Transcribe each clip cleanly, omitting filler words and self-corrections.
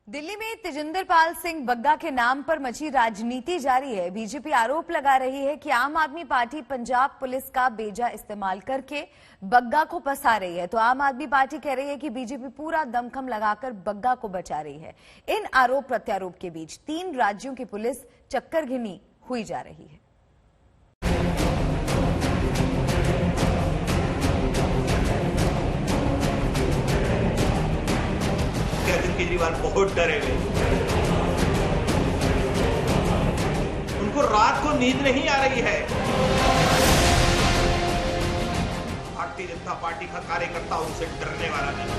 दिल्ली में तेजिंदर पाल सिंह बग्गा के नाम पर मची राजनीति जारी है। बीजेपी आरोप लगा रही है कि आम आदमी पार्टी पंजाब पुलिस का बेजा इस्तेमाल करके बग्गा को फंसा रही है, तो आम आदमी पार्टी कह रही है कि बीजेपी पूरा दमखम लगाकर बग्गा को बचा रही है। इन आरोप प्रत्यारोप के बीच 3 राज्यों की पुलिस चक्करघिनी हुई जा रही है। अरविंद केजरीवाल बहुत डरे हुए, उनको रात को नींद नहीं आ रही है। भारतीय जनता पार्टी का कार्यकर्ता उनसे डरने वाला नहीं।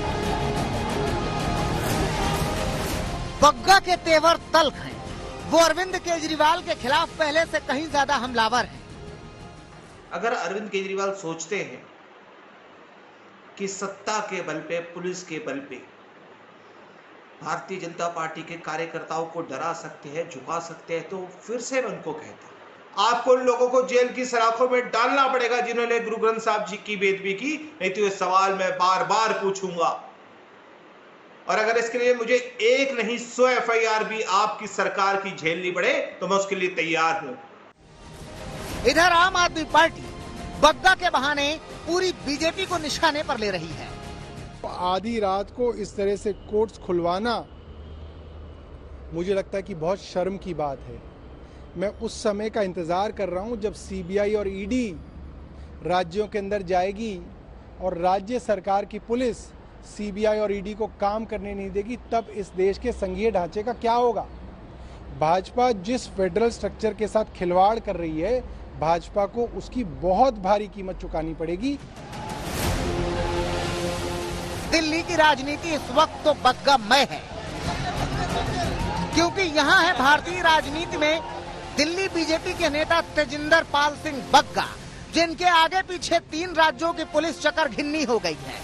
बग्गा के तेवर तल्ख हैं। वो अरविंद केजरीवाल के खिलाफ पहले से कहीं ज्यादा हमलावर हैं। अगर अरविंद केजरीवाल सोचते हैं कि सत्ता के बल पे, पुलिस के बल पे भारतीय जनता पार्टी के कार्यकर्ताओं को डरा सकते हैं, झुका सकते हैं, तो फिर से मैं उनको कहता हूं, आपको उन लोगों को जेल की सलाखों में डालना पड़ेगा जिन्होंने गुरु ग्रंथ साहब जी की बेदबी की। नहीं तो ये सवाल मैं बार बार पूछूंगा, और अगर इसके लिए मुझे 1 नहीं 100 FIR भी आपकी सरकार की झेलनी पड़े तो मैं उसके लिए तैयार हूं। इधर आम आदमी पार्टी बग्गा के बहाने पूरी बीजेपी को निशाने पर ले रही है। आधी रात को इस तरह से कोर्ट्स खुलवाना मुझे लगता है कि बहुत शर्म की बात है। मैं उस समय का इंतजार कर रहा हूं जब CBI और ED राज्यों के अंदर जाएगी और राज्य सरकार की पुलिस CBI और ED को काम करने नहीं देगी, तब इस देश के संघीय ढांचे का क्या होगा। भाजपा जिस फेडरल स्ट्रक्चर के साथ खिलवाड़ कर रही है, भाजपा को उसकी बहुत भारी कीमत चुकानी पड़ेगी। दिल्ली की राजनीति इस वक्त तो बग्गामय है, क्योंकि यहाँ है भारतीय राजनीति में दिल्ली बीजेपी के नेता तेजिंदर पाल सिंह बग्गा, जिनके आगे पीछे 3 राज्यों की पुलिस चक्करघिन्नी हो गई है।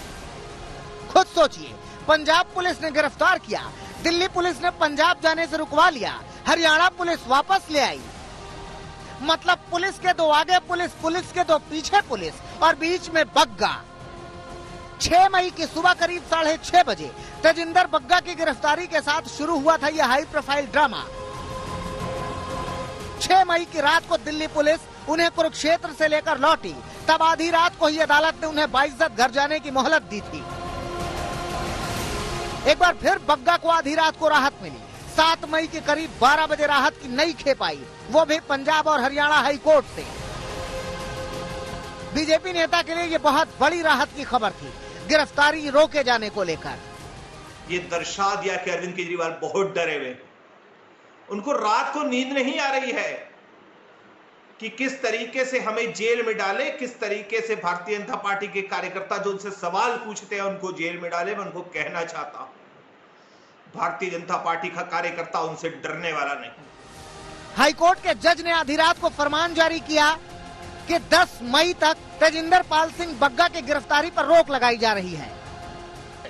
खुद सोचिए, पंजाब पुलिस ने गिरफ्तार किया, दिल्ली पुलिस ने पंजाब जाने से रुकवा लिया, हरियाणा पुलिस वापस ले आई। मतलब पुलिस के 2 आगे पुलिस, पुलिस के 2 पीछे पुलिस, और बीच में बग्गा। 6 मई की सुबह करीब 6:30 बजे तेजिंदर बग्गा की गिरफ्तारी के साथ शुरू हुआ था यह हाई प्रोफाइल ड्रामा। 6 मई की रात को दिल्ली पुलिस उन्हें कुरुक्षेत्र से लेकर लौटी, तब आधी रात को ही अदालत ने उन्हें बाइज्जत घर जाने की मोहलत दी थी। एक बार फिर बग्गा को आधी रात को राहत मिली। 7 मई के करीब 12 बजे राहत की नई खेप आई, वो भी पंजाब और हरियाणा हाई कोर्ट से। बीजेपी नेता के लिए ये बहुत बड़ी राहत की खबर थी, गिरफ्तारी रोके जाने को लेकर। ये दर्शा दिया कि अरविंद केजरीवाल बहुत डरे हुए, उनको रात को नींद नहीं आ रही है कि किस तरीके से हमें जेल में डाले, किस तरीके से भारतीय जनता पार्टी के कार्यकर्ता जो उनसे सवाल पूछते हैं उनको जेल में डाले। मैं उनको कहना चाहता हूं, भारतीय जनता पार्टी का कार्यकर्ता उनसे डरने वाला नहीं। हाईकोर्ट के जज ने आधी रात को फरमान जारी किया कि 10 मई तक तेजिंदर पाल सिंह बग्गा की गिरफ्तारी पर रोक लगाई जा रही है।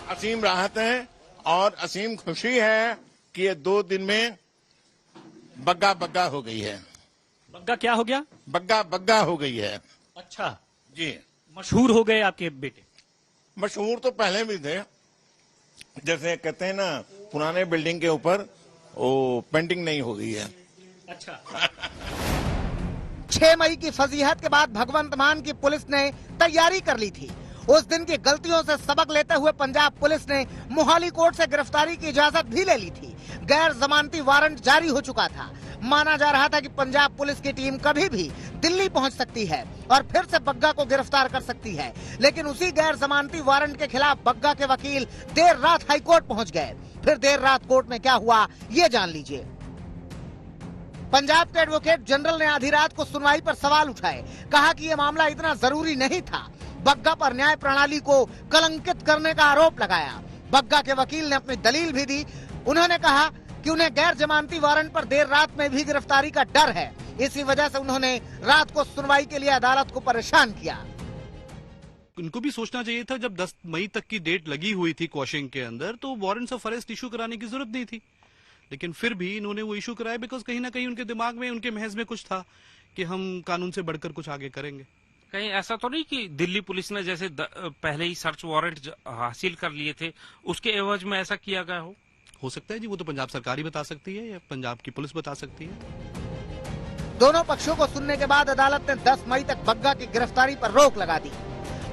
असीम राहत है और असीम खुशी है कि ये 2 दिन में बग्गा हो गई है। बग्गा क्या हो गया? बग्गा हो गई है। अच्छा जी, मशहूर हो गए आपके बेटे? मशहूर तो पहले भी थे, जैसे कहते हैं ना, पुराने बिल्डिंग के ऊपर वो पेंटिंग नहीं हो गई है। अच्छा 6 मई की फजीहत के बाद भगवंत मान की पुलिस ने तैयारी कर ली थी। उस दिन की गलतियों से सबक लेते हुए पंजाब पुलिस ने मोहाली कोर्ट से गिरफ्तारी की इजाजत भी ले ली थी। गैर जमानती वारंट जारी हो चुका था। माना जा रहा था कि पंजाब पुलिस की टीम कभी भी दिल्ली पहुंच सकती है और फिर से बग्गा को गिरफ्तार कर सकती है। लेकिन उसी गैर जमानती वारंट के खिलाफ बग्गा के वकील देर रात हाईकोर्ट पहुंच गए। फिर देर रात कोर्ट में क्या हुआ, ये जान लीजिए। पंजाब के एडवोकेट जनरल ने आधी रात को सुनवाई पर सवाल उठाए, कहा कि यह मामला इतना जरूरी नहीं था। बग्गा पर न्याय प्रणाली को कलंकित करने का आरोप लगाया। बग्गा के वकील ने अपनी दलील भी दी। उन्होंने कहा कि उन्हें गैर जमानती वारंट पर देर रात में भी गिरफ्तारी का डर है, इसी वजह से उन्होंने रात को सुनवाई के लिए अदालत को परेशान किया। उनको भी सोचना चाहिए था, जब 10 मई तक की डेट लगी हुई थी क्वेश्चन के अंदर, तो वारंट्स ऑफ अरेस्ट इशू कराने की जरूरत नहीं थी। लेकिन फिर भी इन्होंने वो इशू कराया बिकॉज कहीं ना कहीं उनके दिमाग में, उनके महज में कुछ था कि हम कानून से बढ़कर कुछ आगे करेंगे। कहीं ऐसा तो नहीं कि दिल्ली पुलिस ने जैसे पहले ही सर्च वारंट हासिल कर लिए थे, उसके एवज में ऐसा किया गया हो सकता है जी, वो तो पंजाब सरकार ही बता सकती है या पंजाब की पुलिस बता सकती है। दोनों पक्षों को सुनने के बाद अदालत ने 10 मई तक बग्गा की गिरफ्तारी पर रोक लगा दी।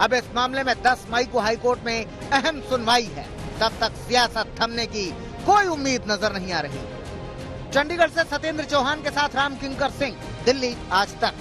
अब इस मामले में 10 मई को हाईकोर्ट में अहम सुनवाई है। तब तक सियासत थमने की कोई उम्मीद नजर नहीं आ रही। चंडीगढ़ से सत्येंद्र चौहान के साथ राम किंकर सिंह, दिल्ली आज तक।